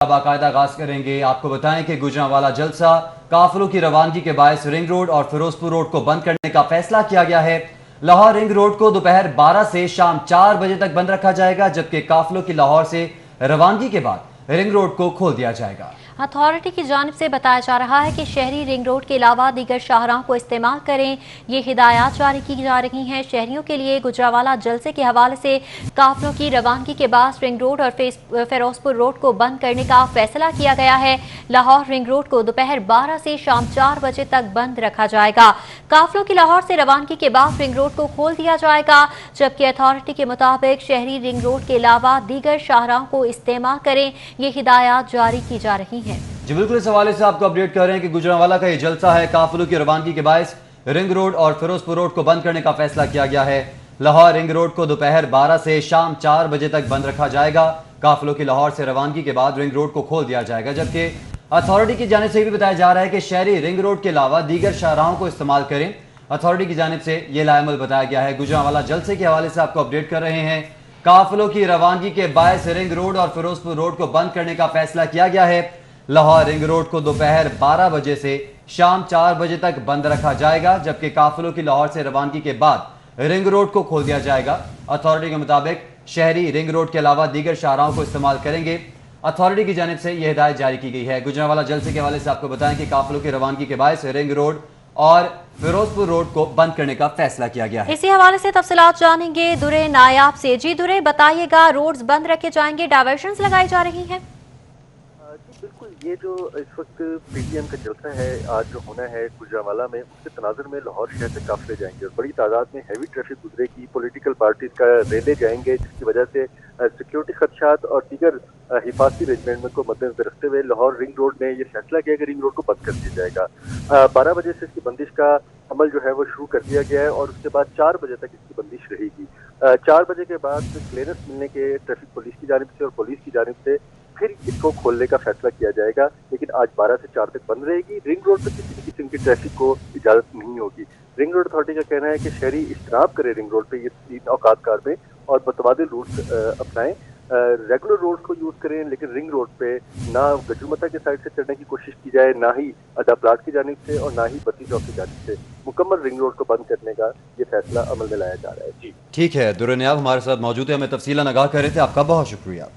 बाकायदा आगाज करेंगे। आपको बताएं कि गुजरांवाला जलसा काफिलों की रवानगी के बायस रिंग रोड और फिरोजपुर रोड को बंद करने का फैसला किया गया है। लाहौर रिंग रोड को दोपहर 12 से शाम 4 बजे तक बंद रखा जाएगा, जबकि काफिलों की लाहौर से रवानगी के बाद रिंग रोड को खोल दिया जाएगा। अथॉरिटी की जानिब से बताया जा रहा है कि शहरी रिंग रोड के अलावा दीगर शाहराहों को इस्तेमाल करें। ये हिदायत जारी की जा रही हैं शहरियों के लिए। गुजरांवाला जलसे के हवाले से काफिलों की रवानगी के बाद रिंग रोड और फिरोजपुर रोड को बंद करने का फैसला किया गया है। लाहौर रिंग रोड को दोपहर 12 से शाम 4 बजे तक बंद रखा जाएगा। काफिलों की लाहौर से रवानगी के बाद रिंग रोड को खोल दिया जाएगा, जबकि अथॉरिटी के मुताबिक शहरी रिंग रोड के अलावा दीगर शाहराहों को इस्तेमाल करें। ये हिदायत जारी की जा रही है। जी बिल्कुल, इस हवाले से आपको अपडेट कर रहे हैं कि गुजरांवाला का ये जलसा है। काफिलों की रवानगी के बायस रिंग रोड और फिरोजपुर रोड को बंद करने का फैसला किया गया है। लाहौर रिंग रोड को दोपहर 12 से शाम 4 बजे तक बंद रखा जाएगा। काफिलों की लाहौर से रवानगी के बाद रिंग रोड को खोल दिया जाएगा, जबकि अथॉरिटी की जानिब से भी बताया जा रहा है कि शहरी रिंग रोड के अलावा दीगर शाहराहों को इस्तेमाल करें। अथॉरिटी की जानिब से यह लाएमल बताया गया है। गुजरांवाला जलसे के हवाले से आपको अपडेट कर रहे हैं। काफिलों की रवानगी के बायस रिंग रोड और फिरोजपुर रोड को बंद करने का फैसला किया गया है। लाहौर रिंग रोड को दोपहर 12 बजे से शाम 4 बजे तक बंद रखा जाएगा, जबकि काफिलों की लाहौर से रवानगी के बाद रिंग रोड को खोल दिया जाएगा। अथॉरिटी के मुताबिक शहरी रिंग रोड के अलावा दीगर शाहराहों को इस्तेमाल करेंगे। अथॉरिटी की जानिब से यह हिदायत जारी की गई है। गुजरांवाला जलसे के हवाले से आपको बताएं कि काफिलों की रवानगी के बायस रिंग रोड और फिरोजपुर रोड को बंद करने का फैसला किया गया है। इसी हवाले से तफसीलात जानेंगे दुरे नायाब से। जी दुरे, बताइएगा, रोड्स बंद रखे जाएंगे, डायवर्शंस लगाई जा रही हैं? बिल्कुल, ये जो इस वक्त पीटीएम का जलसा है आज जो होना है गुजरांवाला में, उसके तनाजुर में लाहौर शहर से काफिले जाएंगे और बड़ी तादाद में हैवी ट्रैफिक गुजरेगी। पॉलिटिकल पार्टीज का रैले जाएंगे, जिसकी वजह से सिक्योरिटी खदशात और दीगर हिफाजती अरेंजमेंट को मद्देनजर रखते हुए लाहौर रिंग रोड ने यह फैसला किया कि रिंग रोड को बंद कर दिया जाएगा। 12 बजे से इसकी बंदिश का अमल जो है वो शुरू कर दिया गया है और उसके बाद 4 बजे तक इसकी बंदिश रहेगी। 4 बजे के बाद क्लियरेंस मिलने के ट्रैफिक पुलिस की जानिब से और पुलिस की जानिब से फिर इसको खोलने का फैसला किया जाएगा, लेकिन आज 12 से 4 तक बंद रहेगी। रिंग रोड पर किसी भी किस्म की ट्रैफिक को इजाजत नहीं होगी। रिंग रोड अथॉरिटी का कहना है कि शहरी इज्तनाब करे रिंग रोड पे ये 3 औकात कार में और मुतबादिल रूट अपनाएं। रेगुलर रोड को यूज करें, लेकिन रिंग रोड पे ना गजुमता के साइड से चढ़ने की कोशिश की जाए, ना ही अदा प्लाट की जानिब से और ना ही बत्ती चौक की जानिब से। मुकम्मल रिंग रोड को बंद करने का ये फैसला अमल में लाया जा रहा है। जी ठीक है, दुरे नायाब हमारे साथ मौजूद है, हमें तफसीला आगाह कर रहे थे। आपका बहुत शुक्रिया।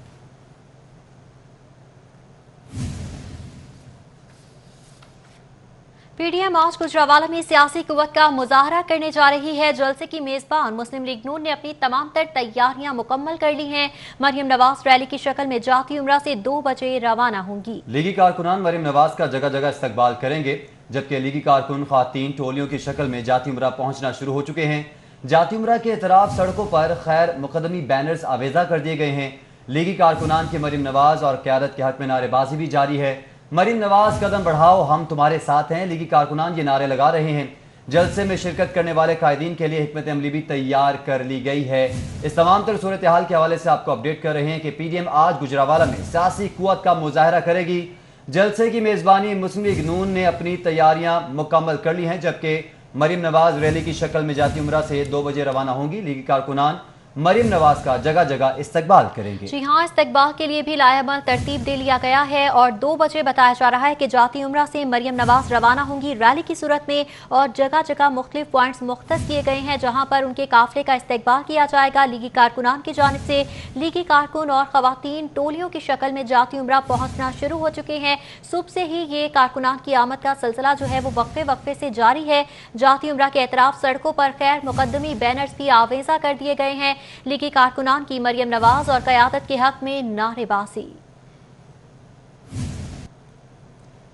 पीडीएम आज गुजरांवाला में सियासी कुव्वत का मुजाहरा करने जा रही है। जलसे की मेजबान मुस्लिम लीग नून ने अपनी तमाम तर तैयारियां मुकम्मल कर ली हैं। मरियम नवाज रैली की शक्ल में जाती उम्रा से 2 बजे रवाना होंगी। लीगी कारकुनान मरियम नवाज का जगह जगह इस्तकबाल करेंगे, जबकि लीगी कारकुन खातीन टोलियों की शक्ल में जाती उम्रा पहुंचना शुरू हो चुके हैं। जाती उम्रा के इतराफ सड़कों पर खैर मुकदमी बैनर्स आवेजा कर दिए गए हैं। लीगी कारकुनान की मरियम नवाज और क़यादत के हक में नारेबाजी भी जारी है। मरियम नवाज कदम बढ़ाओ, हम तुम्हारे साथ हैं, लीगी कारकुनान ये नारे लगा रहे हैं। जलसे में शिरकत करने वाले कायदीन के लिए हिकमत अमली भी तैयार कर ली गई है। इस तमाम तर सूरत हाल के हवाले से आपको अपडेट कर रहे हैं कि पीडीएम आज गुजरांवाला में सियासी कुव्वत का मुजाहरा करेगी। जलसे की मेजबानी मुस्लिम लीग नून ने अपनी तैयारियां मुकम्मल कर ली हैं, जबकि मरियम नवाज रैली की शक्ल में जाती उम्रा से 2 बजे रवाना होंगी। लीगी कारकुनान मरियम नवाज का जगह जगह इस्तकबाल करेंगे। जी हाँ, इस्तकबाल के लिए भी लायामल तरतीब दे लिया गया है और 2 बजे बताया जा रहा है कि जाती उम्रा से मरियम नवाज रवाना होंगी रैली की सूरत में और जगह जगह मुख्तलिफ पॉइंट्स मुख्तस किए गए हैं, जहाँ पर उनके काफिले का इस्तकबाल किया जाएगा। लीगी कारकुनान की जानिब से लीगी कारकुन और खवातीन टोलियों की शक्ल में जाती उम्रा पहुँचना शुरू हो चुके हैं। सुबह से ही ये कारकुनान की आमद का सिलसिला जो है वो वक्फे वक्फे से जारी है। जाती उम्रा के एतराफ सड़कों पर खैर मुकदमी बैनर्स भी आवेजा कर दिए गए हैं। लीगी कारकुनान की मरियम नवाज और क़यादत के हक में नारेबाजी।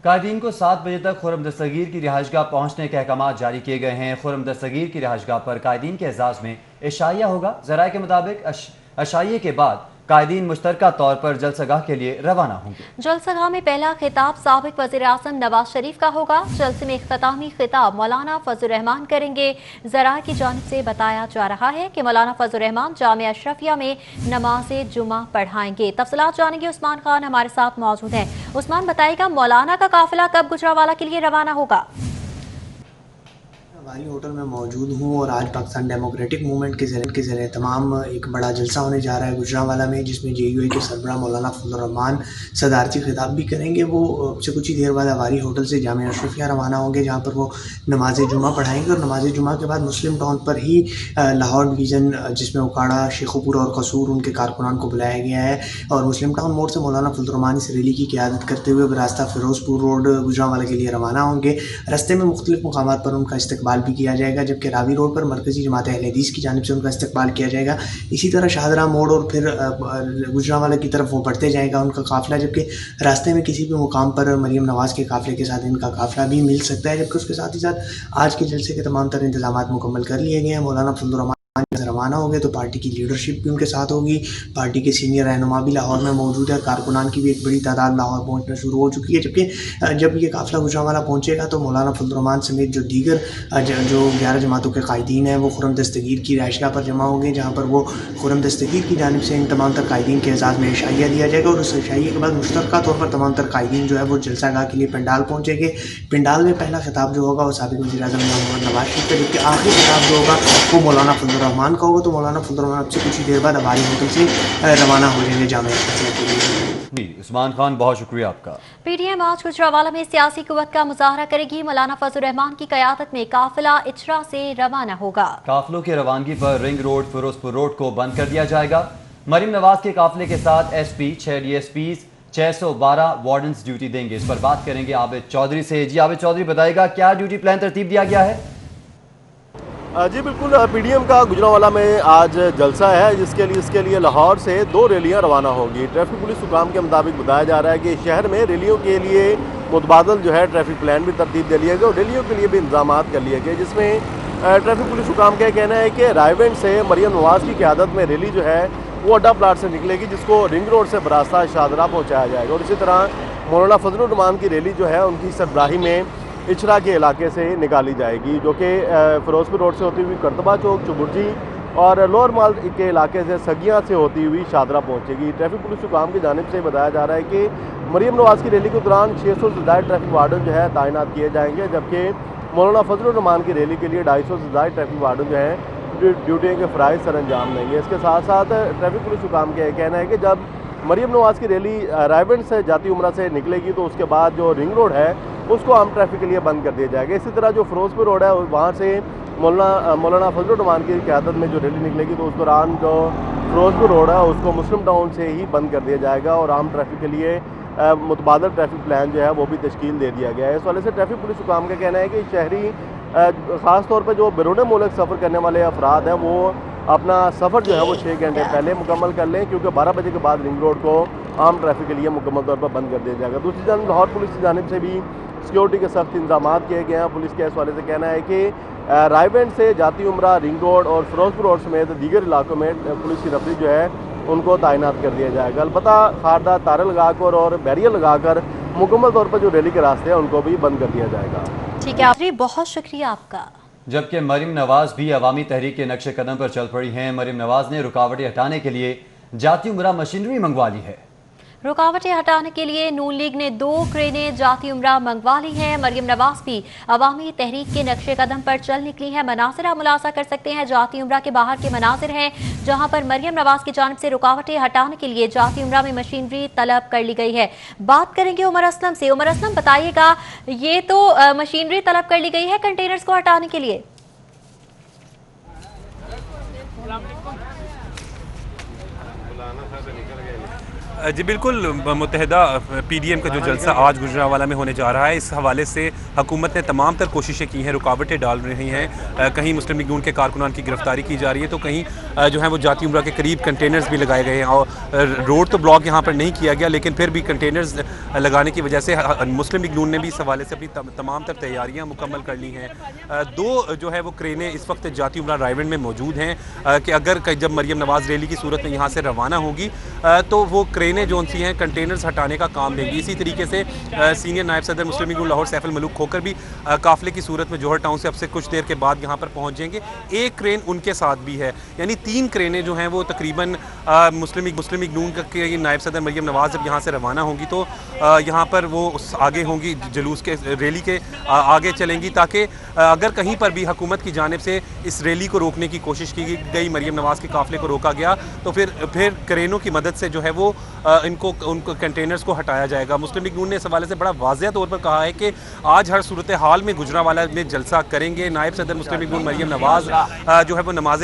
कायदीन को 7 बजे तक खुर्रम दस्तगीर की रिहाइशगाह पहुंचने के अहकाम जारी किए गए हैं। खुर्रम दस्तगीर की रिहाइशगाह पर कायदीन के एजाज में इशाइया होगा। ज़राए के मुताबिक इशाइये के बाद कायदीन मुश्तरका तौर पर जलसगाह के लिए रवाना होंगे। जलसगाह में पहला खिताब साबिक वज़ीर आज़म नवाज शरीफ का होगा। जलसे में इख्तितामी खिताब मौलाना फजल रहमान करेंगे। ज़राए की जानिब से बताया जा रहा है कि मौलाना फजल रहमान जामिया अशरफिया में नमाज जुमा पढ़ाएंगे। तफसीलात जानेंगे, उस्मान खान हमारे साथ मौजूद हैं। उस्मान, बताइएगा, मौलाना का काफिला कब गुजरांवाला के लिए रवाना होगा? वाली होटल में मौजूद हूँ और आज पाकिस्तान डेमोक्रेटिक मूवमेंट के ज़रिए तमाम एक बड़ा जलसा होने जा रहा है गुजरांवाला में, जिसमें JUI के सरबराह मौलाना फजलुर रहमान सदारती खिताब भी करेंगे। वो अब से कुछ ही देर बाद अवारी होटल से जामिया अशरफिया रवाना होंगे, जहाँ पर वो नमाज जुमा पढ़ाएंगे और नमाज जुमा के बाद मुस्लिम टाउन पर ही लाहौर डिवीज़न, जिसमें उकाड़ा, शेखुपुर और कसूर उनके कारकुनान को बुलाया गया है, और मुस्लिम टाउन मोड़ से मौलाना फजलुर रहमान इस रैली की क़यादत करते हुए रास्ता फिरोजपुर रोड गुजरांवाला के लिए रवाना होंगे। रस्ते में मुख्तलिफ मुकामात पर उनका इस्तकबाल भी किया जाएगा, जबकि रावी रोड पर मरकज़ी जमात अहले हदीस की जानिब से उनका इस्तकबाल किया जाएगा। इसी तरह शाहदरा मोड़ और फिर गुजरांवाला की तरफ वो बढ़ते जाएगा उनका काफ़िला, जबकि रास्ते में किसी भी मुकाम पर मरीम नवाज़ के काफ़िले के साथ इनका काफ़िला भी मिल सकता है। जबकि उसके साथ ही साथ आज के जलसे के तमाम तर इंतजामात मुकम्मल कर लिए गए हैं। मौलाना फजलुर रहमान रवाना हो गए तो पार्टी की लीडरशिप भी उनके साथ होगी, पार्टी के सीनियर रहनुमा भी लाहौर में मौजूद है, कारकुनान की भी एक बड़ी तादाद लाहौर पहुंचना शुरू हो चुकी है। जबकि जब ये काफ़िला गुजरांवाला पहुंचेगा तो मौलाना फजलुर रहमान समेत जो दीगर जो 11 जमातों के कायदीन हैं वो खुर्रम दस्तगीर की रिहाइशगाह पर जमा होंगे, जहाँ पर वो खुर्रम दस्तगीर की जानिब से इन तमाम तर कायदीन के एजाज़ में इशाइया दिया जाएगा, और उस इशाइये के बाद मुश्तरका तौर पर तमाम तर कायदीन जो है वो जलसागाह के लिए पंडाल पहुँचेंगे। पंडाल में पहला खिताब जो होगा वो साबिक़ वज़ीर-ए-आज़म मोहम्मद नवाज शरीफ का, जबकि आखिरी खिताब जो होगा वो मौलाना फजलुर रहमान का होगा। तो मौलाना फजलुर रहमान अब से कुछ ही देर बाद अवारी होटल से रवाना हो जाएंगे जामिया अशरफिया के लिए। जी उस्मान खान, बहुत शुक्रिया आपका। PDM आज गुजरांवाला में सियासी कुव्वत का मुजाहरा करेगी। मौलाना फजलुर रहमान की क़यादत में काफिला इचरा से रवाना होगा। काफिलों की रवानगी पर रिंग रोड, फिरोजपुर रोड को बंद कर दिया जाएगा। मरीम नवाज के काफिले के साथ SP, 6 DSPs, 612 वार्डन्स ड्यूटी देंगे। इस पर बात करेंगे आबिद चौधरी से। जी आबिद चौधरी, बताएगा क्या ड्यूटी प्लान तरतीब दिया गया है? जी बिल्कुल, PDM का गुजरांवाला में आज जलसा है, इसके लिए लाहौर से 2 रैलियां रवाना होंगी। ट्रैफिक पुलिस हुकाम के मुताबिक बताया जा रहा है कि शहर में रैलियों के लिए मुतबादल जो है ट्रैफिक प्लान भी तरतीब दे लिए गए और रैलियों के लिए भी इंतजामात कर लिए गए, जिसमें ट्रैफिक पुलिस हुकाम का कहना है कि रायवेंड से मरियम नवाज़ की क़यादत में रैली जो है वो अड्डा प्लाट से निकलेगी, जिसको रिंग रोड से बरास्ता शाहदरा पहुँचाया जाएगा, और इसी तरह मौलाना फजलुर रहमान की रैली जो है उनकी सरबराही में इचरा के इलाके से निकाली जाएगी, जो कि फिरोजपुर रोड से होती हुई करतबा चौक, चुबुर्जी और लोअर माल के इलाके से सगियाँ से होती हुई शाहदरा पहुंचेगी। ट्रैफिक पुलिस हुकाम की जानिब से बताया जा रहा है कि मरीम नवाज़ की रैली के दौरान 600 से ज़्यादा ट्रैफिक वार्डन जो है तैनात किए जाएंगे, जबकि मौलाना फजलुर रहमान की रैली के लिए 250 से ज़्यादा ट्रैफिक वार्डन जो है ड्यूटी के फ़राइज़ सर अंजाम देंगे। इसके साथ साथ ट्रैफिक पुलिस हुकाम का कहना है कि जब मरीम नवाज़ की रैली रायवेंड से जाती उमरा से निकलेगी तो उसके बाद जो रिंग रोड है उसको आम ट्रैफिक के लिए बंद कर दिया जाएगा। इसी तरह जो फिरोजपुर रोड है वहाँ से मौलाना फजलुर रहमान की क़यादत में जो रैली निकलेगी तो उस दौरान जो फिरोजपुर रोड है उसको मुस्लिम टाउन से ही बंद कर दिया जाएगा और आम ट्रैफिक के लिए मुतबादल ट्रैफिक प्लान जो है वो भी तश्कील दे दिया गया है। इस वाले से ट्रैफिक पुलिस हुकाम का कहना है कि शहरी ख़ास तौर पर जो बैरून मुल्क सफ़र करने वाले अफराद हैं वो अपना सफ़र जो है वो 6 घंटे पहले मुकम्मल कर लें, क्योंकि 12 बजे के बाद रिंग रोड को आम ट्रैफिक के लिए मुकम्मल तौर पर बंद कर दिया जाएगा। दूसरी जानब लाहौर पुलिस की जानिब से भी सिक्योरिटी के सख्त इंतजाम किए गए हैं। पुलिस के इस वाले से कहना है कि रायवेंड से जाती उमरा, रिंग रोड और फिरोजपुर रोड समेत दीगर इलाकों में पुलिस की नफरी जो है उनको तैनात कर दिया जाएगा। अलबत्ता खारदार तारे लगाकर और बैरियर लगाकर मुकम्मल तौर पर जो रैली के रास्ते हैं उनको भी बंद कर दिया जाएगा। ठीक है आफरी, बहुत शुक्रिया आपका। जबकि मरीम नवाज भी अवामी तहरीक के नक्शे कदम पर चल पड़ी हैं। मरीम नवाज ने रुकावटें हटाने के लिए जाती उमरा मशीनरी मंगवा ली है। रुकावटें हटाने के लिए नून लीग ने 2 क्रेनें जाती उमरा मंगवा ली हैं। मरियम नवाज भी अवामी तहरीक के नक्शे कदम पर चल निकली हैं। मनासिर आप मुलाजा कर सकते हैं, जाती उमरा के बाहर के मनासिर हैं जहां पर मरियम नवाज की जानिब से रुकावटें हटाने के लिए जाती उमरा में मशीनरी तलब कर ली गई है। बात करेंगे उमर असलम से। उमर असलम, बताइएगा, ये तो मशीनरी तलब कर ली गई है कंटेनर्स को हटाने के लिए? जी बिल्कुल, मुत्तहिदा PDM का जो जलसा आज गुजरांवाला में होने जा रहा है, इस हवाले से हुकूमत ने तमाम तर कोशिशें की हैं, रुकावटें डाल रही हैं। कहीं मुस्लिम लीग नून के कारकुनान की गिरफ्तारी की जा रही है तो कहीं जो है वो जाती उमरा के करीब कंटेनर्स भी लगाए गए हैं। और रोड तो ब्लॉक यहाँ पर नहीं किया गया, लेकिन फिर भी कंटेनर्स लगाने की वजह से मुस्लिम लीग नून ने भी इस हवाले से अपनी तमाम तर तैयारियाँ मुकम्मल कर ली हैं। 2 जो है वो क्रेनें इस वक्त जाती उमरा रायवेंड में मौजूद हैं कि अगर जब मरियम नवाज़ रैली की सूरत में यहाँ से रवाना होगी तो वो क्रेन کرینے جو سی ہیں کنٹینرز ہٹانے کا کام دیں گی. اسی طریقے سے سینئر نائب صدر مسلم لیگ نون لاہور سیف الملوک کھوکر بھی قافلے کی صورت میں جوہر ٹاؤن سے اب سے کچھ دیر کے بعد یہاں پر پہنچ جائیں گے. ایک کرین ان کے ساتھ بھی ہے, یعنی 3 کرینیں جو ہیں وہ تقریباً مسلم لیگ نون کے نائب صدر مریم نواز جب یہاں سے روانہ ہوں گی تو یہاں پر وہ آگے ہوں گی, جلوس کے ریلی کے آگے چلیں گی, تاکہ اگر کہیں پر بھی حکومت کی جانب سے اس ریلی کو روکنے کی کوشش کی گئی, مریم نواز کے قافلے کو روکا گیا, تو پھر کرینوں کی مدد سے جو ہے وہ ان کو کنٹینرز کو ہٹایا جائے گا. مسلم لیگ نون نے اس حوالے سے بڑا واضح طور پر کہا ہے کہ آج ہر صورتحال میں گجرانوالہ میں جلسہ کریں گے. نائب صدر مسلم لیگ نون مریم نواز جو ہے وہ نماز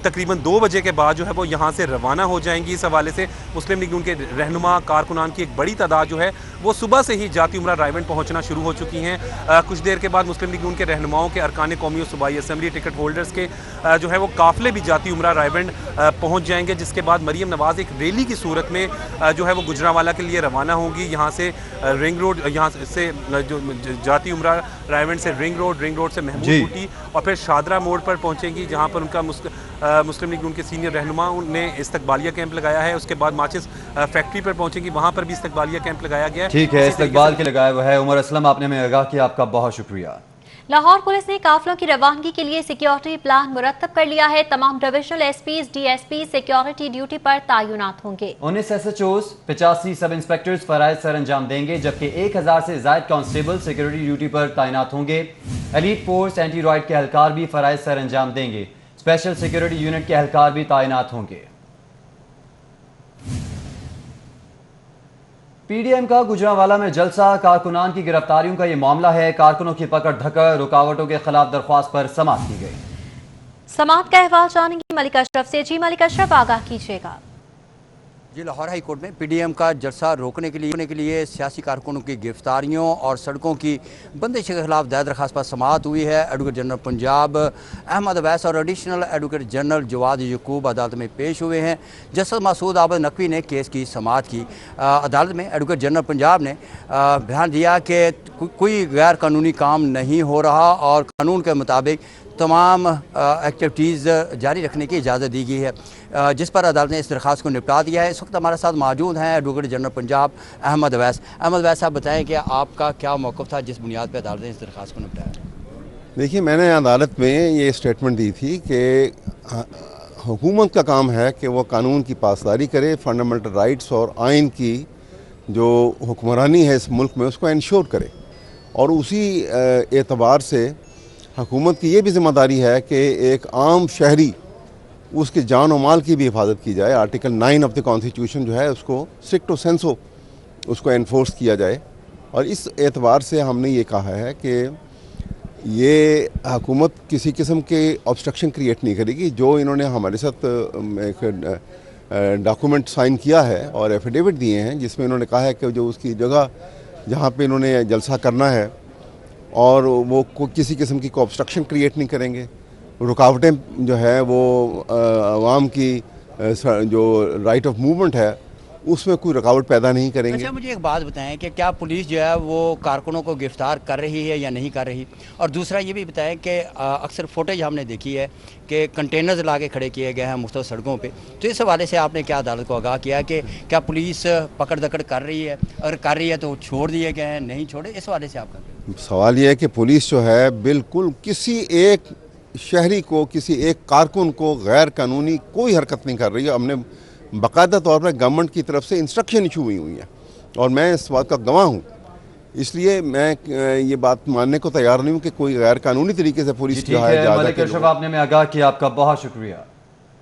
تقریباً 2 بجے کے بعد جو ہے وہ یہاں سے روانہ ہو جائیں گی. اس حوالے سے مسلم لیگ نون کے رہنما کارکنان کی ایک بڑی تعداد جو ہے وہ صبح سے ہی جاتی عمرہ رائیونڈ پہنچنا شروع ہو چکی ہیں. کچھ دیر کے بعد مسلم لیگ نون کے رہنماؤں کے ارکان قومی و صوبائی اسمبلی ٹکٹ ہولڈرز کے جو ہے وہ قافلے بھی جاتی عمرہ رائیونڈ پہنچ جائیں گے, جس کے بعد مریم نواز ایک ریلی کی صورت میں جو ہے وہ گجرانوالہ کے لیے روانہ ہوں گی. یہاں سے رنگ روڈ, یہاں سے جو جاتی عمرہ رائیونڈ سے رنگ روڈ سے محمود بوٹی اور پھر شادرہ موڑ پر پہنچیں گی, جہاں پر ان کا مسلم لیگ نون کے سینئر رہنما نے استقبالیہ کیمپ لگایا ہے. اس کے بعد ماچس فیکٹری پر پہنچیں گی, وہاں پر بھی استقبالیہ کیمپ لگایا گیا ہے. ٹھیک ہے, استقبال کے لگایا ہوا ہے. عمر اسلم, آپ نے ہمیں آگاہ کیا, آپ کا بہت شکریہ. لاہور پولیس نے قافلوں کی روانگی کے لیے سیکیورٹی پلان مرتب کر لیا ہے. تمام divisional SPs, D S P security duty پر تعینات ہوں گے. 19 S H Os, 85 sub inspectors فرائض سر انجام دیں گے, جبکہ 1000 سے زائد کانسٹیبل سیکیورٹی ڈیوٹی پر تعینات ہوں گے. ایلیٹ فورس, اینٹی رائٹ کے اہلکار بھی فرائض سر انجام دیں گے. اسپیشل سیکیورٹی یونٹ کے اہلکار بھی تعینات ہوں گے. پی ڈی ایم کا گجرانوالہ میں جلسہ, کارکنان کی گرفتاریوں کا یہ معاملہ ہے. کارکنوں کی پکڑ دھکڑ, رکاوٹوں کے خلاف درخواست پر سماعت کی گئی. سماعت کا احوال جانیں گے ملک اشرف سے. جی ملک اشرف, آگاہ کیجیے گا. جی, لاہور ہائی کورٹ میں پی ڈی ایم کا جلسہ روکنے کے لیے سیاسی کارکنوں کی گرفتاریوں اور سڑکوں کی بندش کے خلاف دائر درخواست پر سماعت ہوئی ہے. ایڈوکیٹ جنرل پنجاب احمد اویس اور ایڈیشنل ایڈوکیٹ جنرل جواد یعقوب عدالت میں پیش ہوئے ہیں. جسٹس مسعود عابد نقوی نے کیس کی سماعت کی. عدالت میں ایڈوکیٹ جنرل پنجاب نے بیان دیا کہ کوئی غیر قانونی کام نہیں ہو رہا اور قانون کے مطابق تمام ایکٹیویٹیز جاری رکھنے کی اجازت دی گئی ہے, جس پر عدالت نے اس درخواست کو نپٹا دیا ہے. اس وقت ہمارے ساتھ موجود ہیں ایڈوکیٹ جنرل پنجاب احمد اویس. احمد اویس, آپ بتائیں کہ آپ کا کیا موقف تھا جس بنیاد پہ عدالت نے اس درخواست کو نپٹایا؟ دیکھیے, میں نے عدالت میں یہ اسٹیٹمنٹ دی تھی کہ حکومت کا کام ہے کہ وہ قانون کی پاسداری کرے, فنڈامنٹل رائٹس اور آئین کی جو حکمرانی ہے اس ملک میں اس کو انشور کرے, اور اسی اعتبار سے حکومت کی یہ بھی ذمہ داری ہے کہ ایک عام شہری اس کے جان و مال کی بھی حفاظت کی جائے. آرٹیکل 9 آف دی کانسٹیٹیوشن جو ہے اس کو اسٹرکٹو سینسو اس کو انفورس کیا جائے. اور اس اعتبار سے ہم نے یہ کہا ہے کہ یہ حکومت کسی قسم کے آبسٹرکشن کریٹ نہیں کرے گی. جو انہوں نے ہمارے ساتھ ایک ڈاکومنٹ سائن کیا ہے اور ایفیڈیوٹ دیے ہیں جس میں انہوں نے کہا ہے کہ جو اس کی جگہ جہاں پہ انہوں نے جلسہ کرنا ہے اور وہ کسی قسم کی آبسٹرکشن کریٹ نہیں کریں گے, رکاوٹیں جو ہے وہ عوام کی جو رائٹ آف موومنٹ ہے اس میں کوئی رکاوٹ پیدا نہیں کریں گے. اچھا, مجھے ایک بات بتائیں کہ کیا پولیس جو ہے وہ کارکنوں کو گرفتار کر رہی ہے یا نہیں کر رہی, اور دوسرا یہ بھی بتائیں کہ اکثر فوٹیج ہم نے دیکھی ہے کہ کنٹینرز لا کے کھڑے کیے گئے ہیں مختلف سڑکوں پہ, تو اس حوالے سے آپ نے کیا عدالت کو آگاہ کیا کہ کیا پولیس پکڑ دکڑ کر رہی ہے, اگر کر رہی ہے تو چھوڑ دیے گئے ہیں, نہیں چھوڑے, اس حوالے سے آپ کا سوال یہ ہے کہ پولیس جو ہے بالکل کسی ایک شہری کو, کسی ایک کارکن کو غیر قانونی کوئی حرکت نہیں کر رہی ہے. ہم نے باقاعدہ طور پر گورنمنٹ کی طرف سے انسٹرکشن ایشو ہوئی ہیں اور میں اس بات کا گواہ ہوں, اس لیے میں یہ بات ماننے کو تیار نہیں ہوں کہ کوئی غیر قانونی طریقے سے پولیس جو ہے ملک اشرف, آپ نے ہمیں آگاہ کیا, آپ کا بہت شکریہ.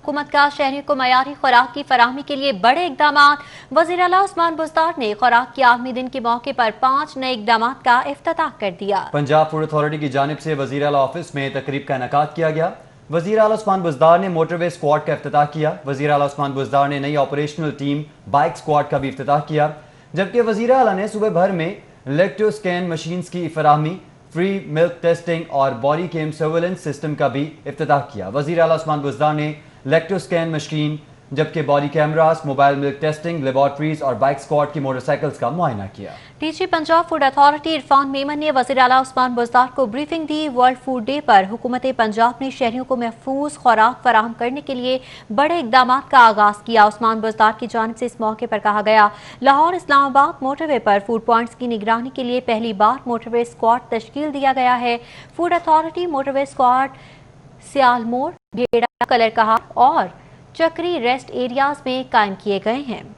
حکومت کا شہریوں کو معیاری خوراک کی فراہمی کے لیے بڑے اقدامات. وزیر اعلیٰ عثمان بزدار نے خوراک کے عالمی دن کے موقع پر 5 نئے اقدامات کا افتتاح کر دیا. پنجاب فوڈ اتھارٹی کی جانب سے وزیر اعلیٰ آفس میں تقریب کا انعقاد کیا گیا. وزیر اعلیٰ عثمان بزدار نے موٹر وے اسکواڈ کا افتتاح کیا. وزیر اعلیٰ عثمان بزدار نے نئی آپریشنل ٹیم بائک اسکواڈ کا بھی افتتاح کیا, جبکہ وزیر اعلیٰ نے صوبے بھر میں لیکٹو اسکین مشینز کی فراہمی, فری ملک ٹیسٹنگ اور باڈی کیم سرویلنس سسٹم کا بھی افتتاح کیا. وزیر اعلیٰ عثمان بزدار نے لیکٹو اسکین مشین, जबकि body cameras, mobile milk testing, laboratories और बाइक स्क्वाड की मोटरसाइकिल्स का मुआयना किया। DG Punjab food authority Irfan Memon ने वज़ीर आला उस्मान बुज़दार को ब्रीफिंग दी। वर्ल्ड फूड डे पर हुकूमत पंजाब ने शहरियों को महफूज खुराक फराहम करने के लिए बड़े इकदाम का आगाज किया। उस्मान बुज़दार की जानिब से इस मौके पर कहा गया, लाहौर इस्लामाबाद मोटरवे पर फूड पॉइंट्स की निगरानी के लिए पहली बार मोटरवे स्क्वाड तश्कील दिया गया है। फूड अथॉरिटी मोटरवे स्क्वाड सियालमोर, भेड़ा, कलर कहा और चक्री रेस्ट एरियाज में कायम किए गए हैं।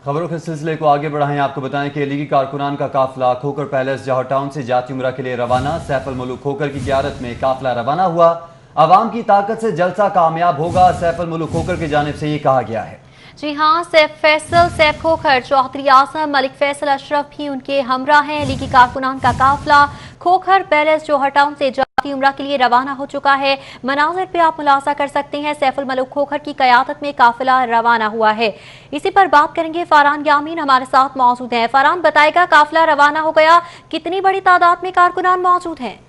खबरों के सिलसिले को आगे बढ़ाएं। आपको बताएं कि लीगी कारकुनान का काफिला खोखर पैलेस जौहर टाउन से जाती उम्रा के लिए रवाना। सैफ अल मुल्क खोखर की क़ियादत में काफिला रवाना हुआ। आवाम की ताकत से जलसा कामयाब होगा, सैफ अल मुल्क खोखर की जानिब से ये कहा गया है। जी हाँ, सैफ फैसल, सैफ खोखर, चौधरी आजम, मलिक फैसल अशरफ भी उनके हमरा हैं। लीगी कारकुनान का काफिला खोखर पैलेस जौहर टाउन से जाती उम्रा के लिए रवाना हो चुका है। मनाजिर पे आप मुलाजा कर सकते हैं। सैफ अल मुल्क खोखर की क़यादत में काफिला रवाना हुआ है। इसी पर बात करेंगे, फरहान यामीन हमारे साथ मौजूद हैं। फरहान, बताएगा काफिला रवाना हो गया, कितनी बड़ी तादाद में कारकुनान मौजूद हैं?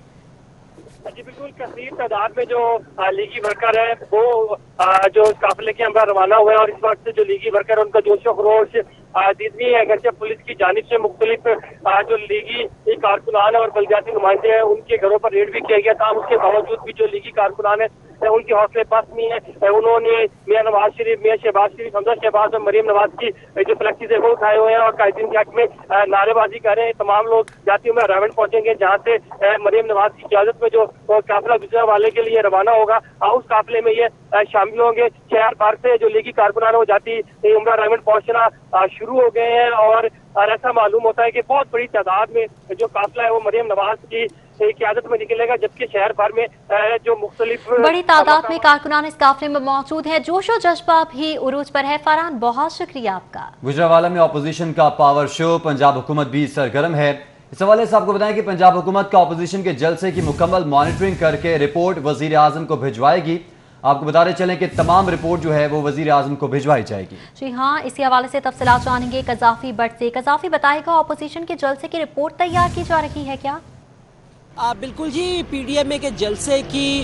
जी बिल्कुल, कसीर तादाद में जो लीगी वर्कर है वो जो काफिले के हमरा रवाना हुए हैं और इस वक्त जो लीगी वर्कर है उनका जोश व खरोश जितनी है। अगरचे पुलिस की जानिब से मुख्तलिफ जो लीगी कारकुनान और बलदियाती नुमाइंदे हैं उनके घरों पर रेड भी किया गया था। उसके बावजूद भी जो लीगी कारकुनान है उनके हौसले पस्त नहीं है। उन्होंने मियां नवाज शरीफ, मियां शहबाज शरीफ, हमजा शहबाज और मरीम नवाज की जो फ्लैक्सीज है वो उठाए हुए हैं और कायदीन के हक में नारेबाजी कर रहे हैं। तमाम लोग जाती उम्र रावण पहुंचेंगे जहाँ से मरीम नवाज की क़यादत में जो काफिला गुजरांवाला के लिए रवाना होगा, उस काफिले में ये शामिल होंगे। शहर भर से जो लीगी कारकुनान है वो जाती उम्र रावण पहुंचना शुरू हो गए हैं और ऐसा मालूम होता है कि बहुत बड़ी तादाद में जो काफिला है वो मरीम नवाज की क़यादत में निकलेगा, जबकि शहर भर में जो मुख्तलिफ बड़ी तादाद में कारकुनान इस काफिले में मौजूद हैं। जोशो जज्बा भी उरूज पर है। फरहान, बहुत शुक्रिया आपका। गुजरांवाला में अपोजिशन का पावर शो, पंजाब हुकूमत भी सरगर्म है। इस हवाले से आपको बताएं कि पंजाब हुकूमत का अपोजिशन के जलसे की मुकम्मल मॉनिटरिंग करके रिपोर्ट वजीर आजम को भिजवाएगी। आपको बताते चलें कि तमाम रिपोर्ट जो है वो वजीर आजम को भिजवाई जाएगी। जी हाँ, इसी हवाले से तफसीलात जानेंगे कजाफी बट से। कजाफी, बताएगा अपोजिशन के जलसे की रिपोर्ट तैयार की जा रही है क्या? बिल्कुल जी, पीडीएमए के जलसे की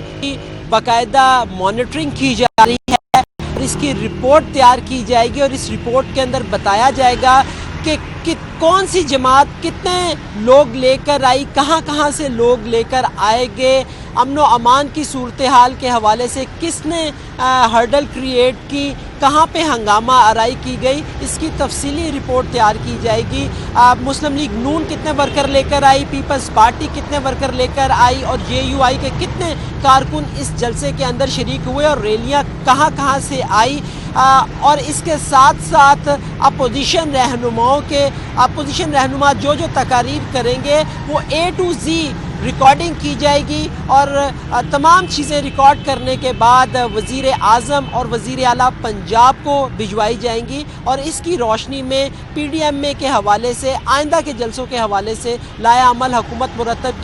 बाकायदा मॉनिटरिंग की जा रही है और इसकी रिपोर्ट तैयार की जाएगी और इस रिपोर्ट के अंदर बताया जाएगा कि कौन सी जमात कितने लोग लेकर आई, कहां कहां से लोग लेकर आएंगे, अमन व अमान की सूरत हाल के हवाले से किसने हर्डल क्रिएट की, कहां पे हंगामा आराई की गई, इसकी तफसीली रिपोर्ट तैयार की जाएगी। मुस्लिम लीग नून कितने वर्कर लेकर आई, पीपल्स पार्टी कितने वर्कर लेकर आई और जेयूआई के कितने कारकुन इस जलसे के अंदर शरीक हुए और रैलियां कहां कहां से आई। और इसके साथ साथ अपोजिशन रहनुमा जो तकारीर करेंगे वो A to Z रिकॉर्डिंग की जाएगी और तमाम चीज़ें रिकॉर्ड करने के बाद वज़ीर आज़म और वज़ीर आला पंजाब को भिजवाई जाएंगी और इसकी रोशनी में पीडीएमए के हवाले से, आइंदा के जलसों के हवाले से लाया अमल हुकूमत मुरतब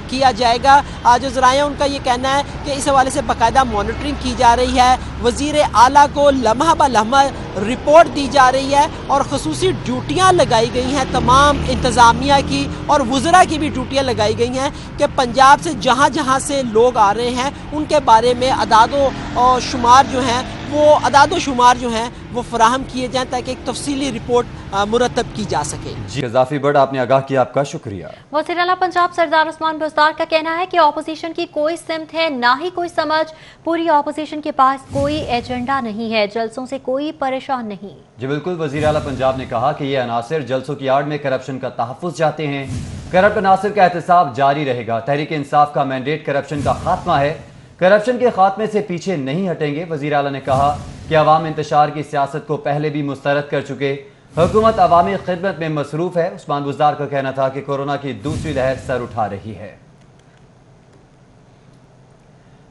किया जाएगा। जो ज़राए उनका ये कहना है कि इस हवाले से बाकायदा मॉनिटरिंग की जा रही है, वज़ीर आला को लम्हा ब लम्हा रिपोर्ट दी जा रही है और ख़ुसूसी ड्यूटियाँ लगाई गई हैं तमाम इंतज़ामिया की और वज़रा की भी ड्यूटियाँ लगाई गई हैं कि पंजाब से जहाँ जहाँ से लोग आ रहे हैं उनके बारे में अदादो शुमार जो हैं वो फराहम किए जाएँ ताकि एक तफसीली रिपोर्ट मुरतब की जा सके। जी कजाफी बट, आपने आगाह किया, आपका शुक्रिया। वज़ीर आला पंजाब सरदार उस्मान बुज़दार का कहना है कि ऑपोजिशन की कोई सिमत है, ना ही कोई समझ। पूरी ऑपोजिशन के पास कोई एजेंडा नहीं है, जलसों से कोई परेशान नहीं। जी बिल्कुल, वज़ीर आला पंजाब ने कहा कि ये अनासिर जलसों की आड़ में करप्शन का तहफ़्फ़ुज़ चाहते हैं। करप्ट अनासिर का एहतसाब जारी रहेगा। तहरीक इंसाफ का मैंडेट करप्शन का खात्मा है, करप्शन के खात्मे से पीछे नहीं हटेंगे। वज़ीर आला ने कहा कि अवाम इंतशार की सियासत को पहले भी मुस्तरद कर चुके, हुकूमत अवामी खिदमत में मसरूफ़ है। उस्मान बुज़दार का कहना था कि कोरोना की दूसरी लहर सर उठा रही है।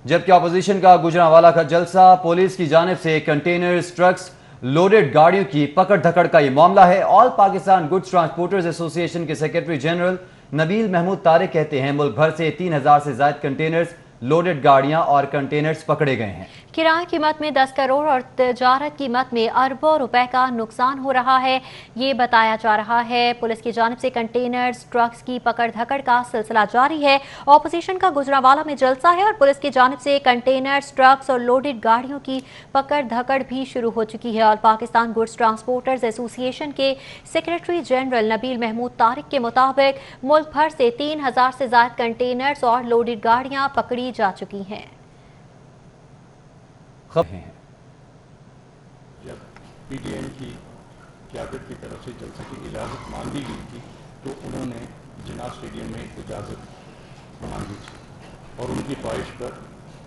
जबकि अपोजिशन का गुजरांवाला का जलसा, पुलिस की जानिब से कंटेनर्स, ट्रक्स, लोडेड गाड़ियों की पकड़ धकड़ का ये मामला है। All Pakistan goods transporters association के सेक्रेटरी जनरल नबील महमूद तारिक कहते हैं मुल्क भर से 3000 से ज़ायद कंटेनर्स लोडेड गाड़ियां और कंटेनर्स पकड़े गए हैं। किराए कीमत में 10 करोड़ और तजारत कीमत में अरबों रुपए का नुकसान हो रहा है, ये बताया जा रहा है। पुलिस की जानिब से कंटेनर्स ट्रक्स की पकड़ धकड़ का सिलसिला जारी है। ऑपोजिशन का गुजरांवाला में जलसा है और पुलिस की जानिब से कंटेनर्स ट्रक्स और लोडेड गाड़ियों की पकड़ धकड़ भी शुरू हो चुकी है। और पाकिस्तान गुड्स ट्रांसपोर्टर्स एसोसिएशन के सेक्रेटरी जनरल नबील महमूद तारिक के मुताबिक मुल्क भर से 3000 से ज्यादा कंटेनर्स और लोडेड गाड़ियां पकड़ी जा चुकी हैं। जब पीडीएम की क़यादत की तरफ से जलसे की इजाज़त मांग ली गई थी तो उन्होंने जिन्ना स्टेडियम में इजाज़त मांगी थी और उनकी ख्वाहिश पर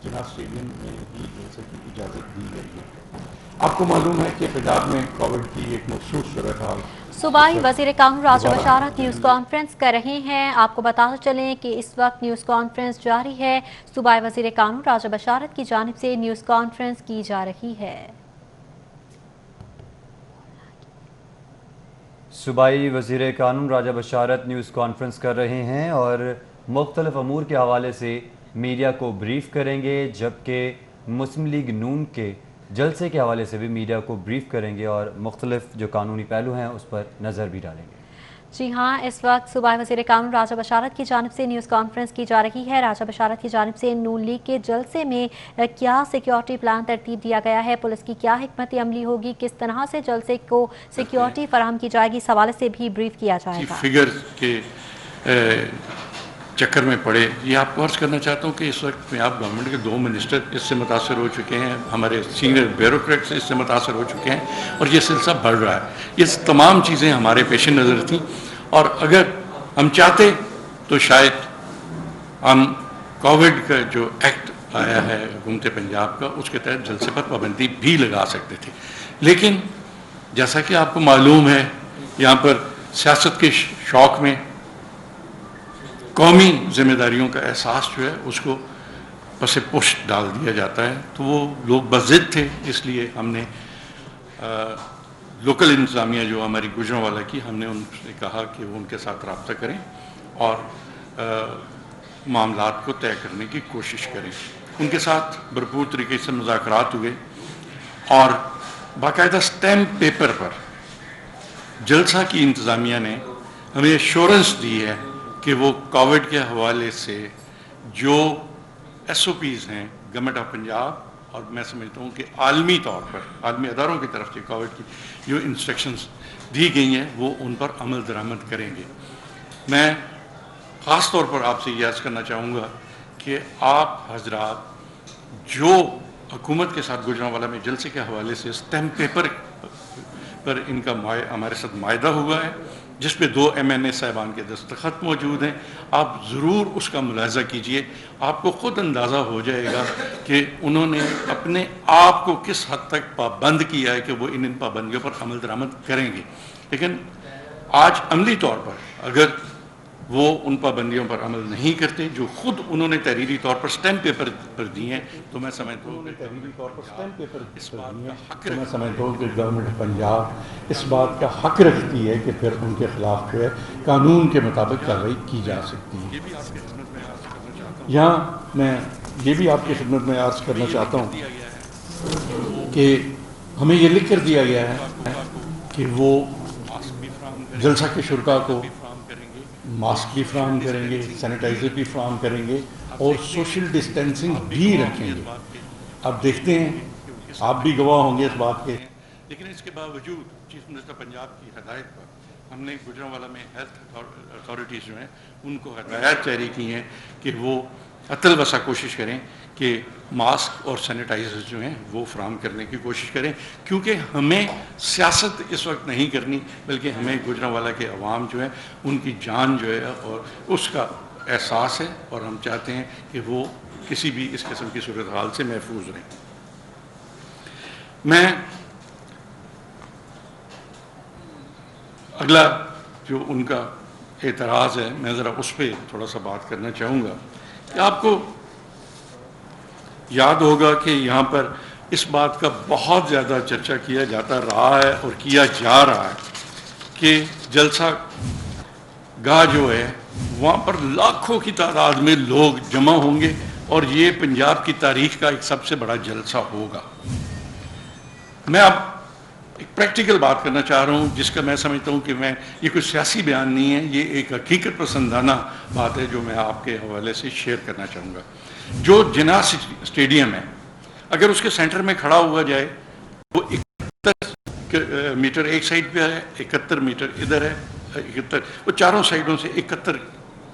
जिन्ना स्टेडियम में ही जलसे की इजाज़त दी गई है। आपको मालूम है कि पंजाब में कोविड की एक मखसूस सूरत हाल सूबाई वज़ीर कानून राजा बशारत न्यूज़ कॉन्फ्रेंस कर रहे हैं। आपको बताते चलें कि इस वक्त न्यूज़ कॉन्फ्रेंस जारी है। सूबाई वज़ीर कानून राजा बशारत की जानिब से न्यूज़ कॉन्फ्रेंस की जा रही है। सूबाई वज़ीर कानून राजा बशारत न्यूज़ कॉन्फ्रेंस कर रहे हैं और मुख्तलिफ अमूर के हवाले से मीडिया को ब्रीफ करेंगे, जबकि मुस्लिम लीग नून के जलसे के हवाले से भी मीडिया को ब्रीफ करेंगे और मुख्तलिफ जो कानूनी पहलू हैं उस पर नज़र भी डालेंगे। जी हाँ, इस वक्त सूबाई वज़ीर कानून राजा बशारत की जानिब से न्यूज़ कॉन्फ्रेंस की जा रही है। राजा बशारत की जानिब से नून लीग के जलसे में क्या सिक्योरिटी प्लान तरतीब दिया गया है, पुलिस की क्या हिकमत अमली होगी, किस तरह से जलसे को सिक्योरिटी फराहम की जाएगी, इस हवाले से भी ब्रीफ किया जाएगा। फिगर के चक्कर में पड़े, ये आपको अर्ज करना चाहता हूँ कि इस वक्त पंजाब गवर्नमेंट के 2 मिनिस्टर इससे मुतासर हो चुके हैं, हमारे सीनियर ब्यूरोक्रेट्स इससे मुतासर हो चुके हैं और ये सिलसिला बढ़ रहा है। ये तमाम चीज़ें हमारे पेश नज़र थीं और अगर हम चाहते तो शायद हम कोविड का जो एक्ट आया है हुकूमत पंजाब का, उसके तहत जलसे पर पाबंदी भी लगा सकते थे। लेकिन जैसा कि आपको मालूम है, यहाँ पर सियासत के शौक़ में कौमी जिम्मेदारियों का एहसास जो है उसको पसे पुष्ट डाल दिया जाता है, तो वो लोग बज़िद थे, इसलिए हमने लोकल इंतज़ामिया जो हमारी गुजरांवाला की, हमने उनसे कहा कि वो उनके साथ रब्ता करें और मामलात को तय करने की कोशिश करें। उनके साथ भरपूर तरीके से मुज़ाकरात हुए और बाकायदा स्टैम्प पेपर पर जलसा की इंतज़ामिया ने हमें एश्योरेंस दी है कि वो कोविड के हवाले से जो SOPs हैं गवर्नमेंट ऑफ पंजाब और मैं समझता हूँ कि आलमी तौर पर आलमी अदारों की तरफ से कोविड की जो इंस्ट्रक्शंस दी गई हैं वो उन पर अमल दरामद करेंगे। मैं ख़ास तौर पर आपसे ये अर्ज़ करना चाहूँगा कि आप हजरात जो हुकूमत के साथ गुजरांवाला में जलसे के हवाले से स्टैम्प पेपर पर इनका हमारे साथ मायदा हुआ है, जिस पे 2 MNA साहिबान के दस्तखत मौजूद हैं, आप ज़रूर उसका मुलाज़ा कीजिए। आपको ख़ुद अंदाज़ा हो जाएगा कि उन्होंने अपने आप को किस हद तक पाबंद किया है कि वो इन पाबंदियों पर अमल दरामद करेंगे। लेकिन आज अमली तौर पर अगर वो उन पाबंदियों पर अमल नहीं करते जो खुद उन्होंने तहरीरी तौर पर स्टैम्प पेपर पर दिए हैं, तो मैं समझता हूँ तहरीरी तौर पर स्टैम्प पेपर इस बात का हक, तो मैं समझता हूँ कि गवर्नमेंट पंजाब इस बात का हक रखती है कि फिर उनके खिलाफ जो है कानून के मुताबिक कार्रवाई की जा सकती है। यहाँ मैं ये भी आपकी खिदमत में अर्ज़ करना चाहता हूँ कि हमें ये लिख कर दिया गया है कि वो जलसा के शुरका को मास्क भी फ्राहम करेंगे, सैनिटाइज़र भी फ्राहम करेंगे और सोशल डिस्टेंसिंग भी रखेंगे। अब देखते हैं, आप भी गवाह होंगे इस बात के। लेकिन इसके बावजूद चीफ मिनिस्टर पंजाब की हदायत पर हमने गुजरांवाला में हेल्थ अथॉरिटीज़ जो हैं उनको हदायत जारी की हैं कि वो अतल बसा कोशिश करें कि मास्क और सैनिटाइजर जो हैं वो फ्राहम करने की कोशिश करें, क्योंकि हमें सियासत इस वक्त नहीं करनी, बल्कि हमें गुजरांवाला के अवाम जो है उनकी जान जो है और उसका एहसास है और हम चाहते हैं कि वो किसी भी इस किस्म की सूरत हाल से महफूज रहें। मैं अगला जो उनका एतराज़ है, मैं ज़रा उस पर थोड़ा सा बात करना चाहूँगा कि आपको याद होगा कि यहाँ पर इस बात का बहुत ज़्यादा चर्चा किया जाता रहा है और किया जा रहा है कि जलसा गाह जो है वहाँ पर लाखों की तादाद में लोग जमा होंगे اور یہ پنجاب کی تاریخ کا ایک سب سے بڑا جلسہ ہوگا. میں اب ایک پریکٹیکل بات کرنا چاہ رہا ہوں جس کا میں سمجھتا ہوں کہ یہ کوئی سیاسی بیان نہیں ہے, یہ ایک حقیقت پسندانہ بات ہے جو میں آپ کے حوالے سے شیئر کرنا چاہوں گا. جو جناح اسٹیڈیم ہے, اگر اس کے سینٹر میں کھڑا ہوا جائے, وہ 71 میٹر ایک سائڈ پہ ہے, 71 میٹر ادھر ہے, 71 وہ چاروں سائڈوں سے 71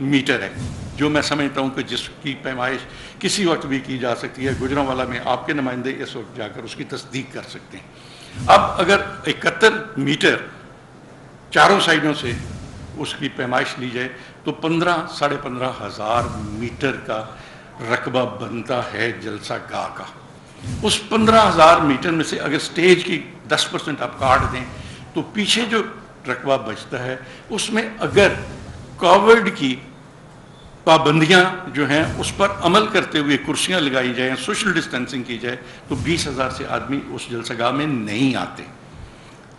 میٹر ہے, جو میں سمجھتا ہوں کہ جس کی پیمائش کسی وقت بھی کی جا سکتی ہے. گجرانوالہ میں آپ کے نمائندے اس وقت جا کر اس کی تصدیق کر سکتے ہیں. اب اگر 71 میٹر چاروں سائڈوں سے اس کی پیمائش لی جائے تو 15,500 ہزار میٹر کا رقبہ بنتا ہے جلسہ گاہ کا. اس 15,000 میٹر میں سے اگر سٹیج کی 10% آپ کاٹ دیں تو پیچھے جو رقبہ بچتا ہے اس میں اگر کووڈ کی پابندیاں جو ہیں اس پر عمل کرتے ہوئے کرسیاں لگائی جائیں, سوشل ڈسٹینسنگ کی جائے تو 20,000 سے آدمی اس جلسہ گاہ میں نہیں آتے.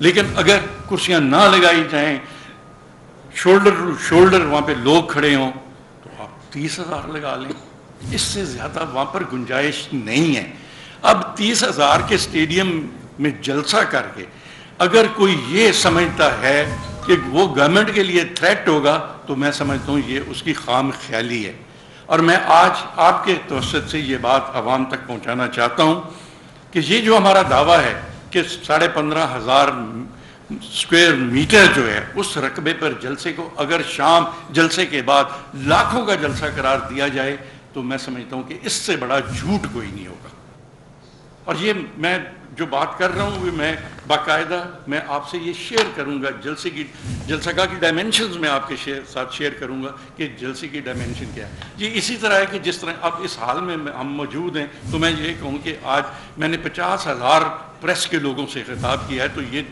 لیکن اگر کرسیاں نہ لگائی جائیں, شولڈر ٹو شولڈر وہاں پہ لوگ کھڑے ہوں, تو آپ 30,000 لگا لیں. اس سے زیادہ وہاں پر گنجائش نہیں ہے. اب 30,000 کے سٹیڈیم میں جلسہ کر کے اگر کوئی یہ سمجھتا ہے کہ وہ گورنمنٹ کے لیے تھریٹ ہوگا تو میں سمجھتا ہوں یہ اس کی خام خیالی ہے. اور میں آج آپ کے توسط سے یہ بات عوام تک پہنچانا چاہتا ہوں کہ یہ جو ہمارا دعویٰ ہے کہ 15,500 اسکوائر میٹر جو ہے اس رقبے پر جلسے کو اگر شام جلسے کے بعد لاکھوں کا جلسہ قرار دیا جائے تو میں سمجھتا ہوں کہ اس سے بڑا جھوٹ کوئی نہیں ہوگا. اور یہ میں جو بات کر رہا ہوں میں باقاعدہ میں آپ سے یہ شیئر کروں گا, جلسہ گاہ کی ڈائمینشنز میں آپ کے ساتھ شیئر کروں گا کہ جلسے کی ڈائمینشن کیا ہے. یہ اسی طرح ہے کہ جس طرح اب اس حال میں ہم موجود ہیں تو میں یہ کہوں کہ آج میں نے 50,000 پریس کے لوگوں سے خطاب کیا ہے, تو یہ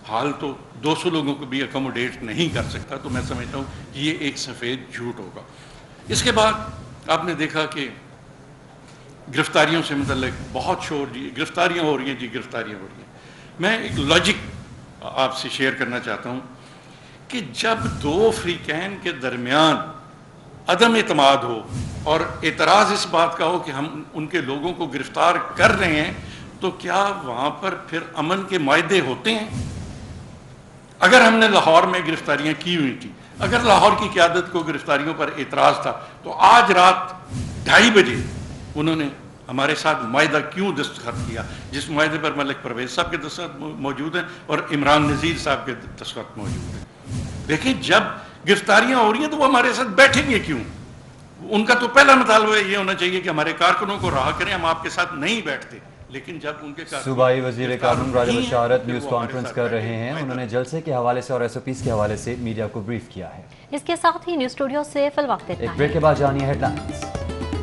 حال تو 200 لوگوں کو بھی اکوموڈیٹ نہیں کر سکتا. تو میں سمجھتا ہوں کہ یہ ایک سفید جھوٹ ہوگا. اس کے بعد آپ نے دیکھا کہ گرفتاریوں سے متعلق بہت شور, جی گرفتاریاں ہو رہی ہیں, جی گرفتاریاں ہو رہی ہیں. میں ایک لاجک آپ سے شیئر کرنا چاہتا ہوں کہ جب دو فریقین کے درمیان عدم اعتماد ہو اور اعتراض اس بات کا ہو کہ ہم ان کے لوگوں کو گرفتار کر رہے ہیں, تو کیا وہاں پر پھر امن کے معاہدے ہوتے ہیں؟ اگر ہم نے لاہور میں گرفتاریاں کی ہوئی تھی, اگر لاہور کی قیادت کو گرفتاریوں پر اعتراض تھا, تو آج رات 2:30 بجے انہوں نے ہمارے ساتھ معاہدہ کیوں دستخط کیا, جس معاہدے پر ملک پرویز صاحب کے دستخط موجود ہیں اور عمران نذیر صاحب کے دستخط موجود ہیں. دیکھیں جب گرفتاریاں ہو رہی ہیں تو وہ ہمارے ساتھ بیٹھیں گے کیوں؟ ان کا تو پہلا مطالبہ یہ ہونا چاہیے کہ ہمارے کارکنوں کو رہا کریں, ہم آپ کے ساتھ نہیں بیٹھتے. لیکن جب ان کے صوبائی وزیر قانون راجہ مشارت نیوز کانفرنس کر رہے ہیں. انہوں نے جلسے کے حوالے سے اور SOPs کے حوالے سے میڈیا کو بریف کیا ہے. اس کے ساتھ ہی نیوز اسٹوڈیو سے فی الوقت ایک بریک کے بعد جانیے ہیڈ لائنز.